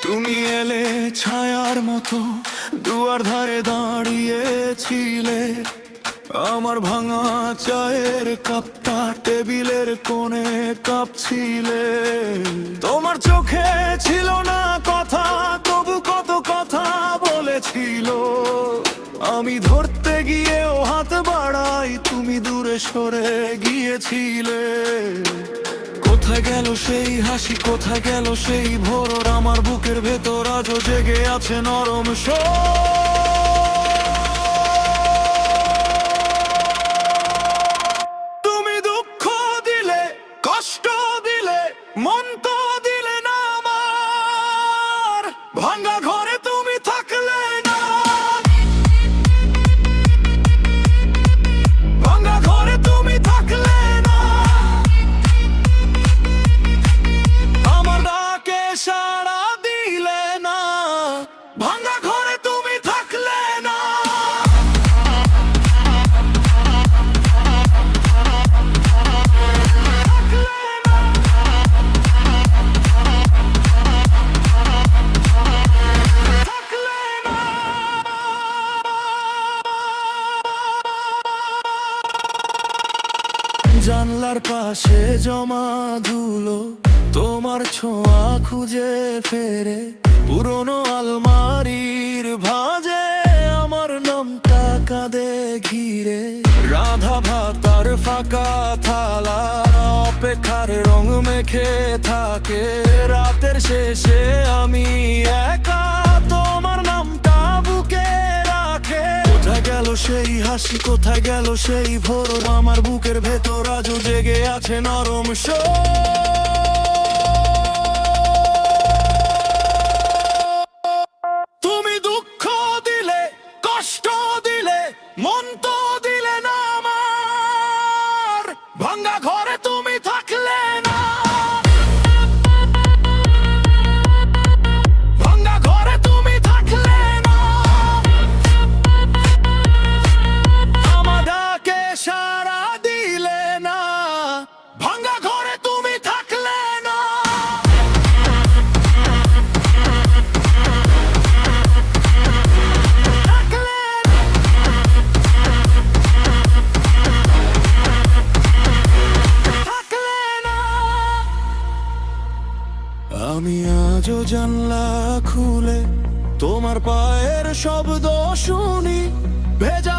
তুমি এলে ছায়ার মতো, দুয়ার ধারে দাঁড়িয়েছিলে। আমার ভাঙা চায়ের কাপটা টেবিলের কোণে কাঁপছিলে। তোমার চোখে ছিল না কথা, তবু কত কথা বলেছিল। আমি ধরতে গিয়েও হাত বাড়াই, তুমি দূরে সরে গিয়েছিলে। কোথায় গেল সেই হাসি, কোথায় গেল সেই ভোর? আমার বুকের ভেতর আজও জেগে আছে নরম তুমি দুঃখ দিলে, কষ্ট দিলে, মন তো দিলে না আমার। ভাঙা ঘরে তুমি থাকলে না, ভাঙা ঘরে তুমি থাকলে না। আমার ডাকে সাড়া দিলে না, ভাঙা ঘরে তুমি থাকলে না। জানলার পাশে জমা ধুলো, তোমার ছোঁয়া খুঁজে ফেরে। পুরনো আলমারির ভাঁজে আমার নামটা কাঁদে ঘিরে। রাধা ভাতার ফাঁকা থালা অপেক্ষার রং মেখে থাকে। রাতের শেষে আমি একা, তোমার নামটা বুকে রাখে। কোথায় গেল সেই হাসি, কোথায় গেল সেই ভোর? আমার বুকের ভেতর আজও জেগে আছে নরম তুমি দুঃখ দিলে, কষ্ট দিলে, মন তো দিলে না আমার। ভাঙা ঘরে তুমি থাকলে না, ভাঙা ঘরে তুমি থাকলে না। আমার ডাকে সাড়া দিলে না, ভাঙা ঘরে তুমি থাকলে না। আমি আজও জানলা খুলে তোমার পায়ের শব্দ শুনি। ভেজা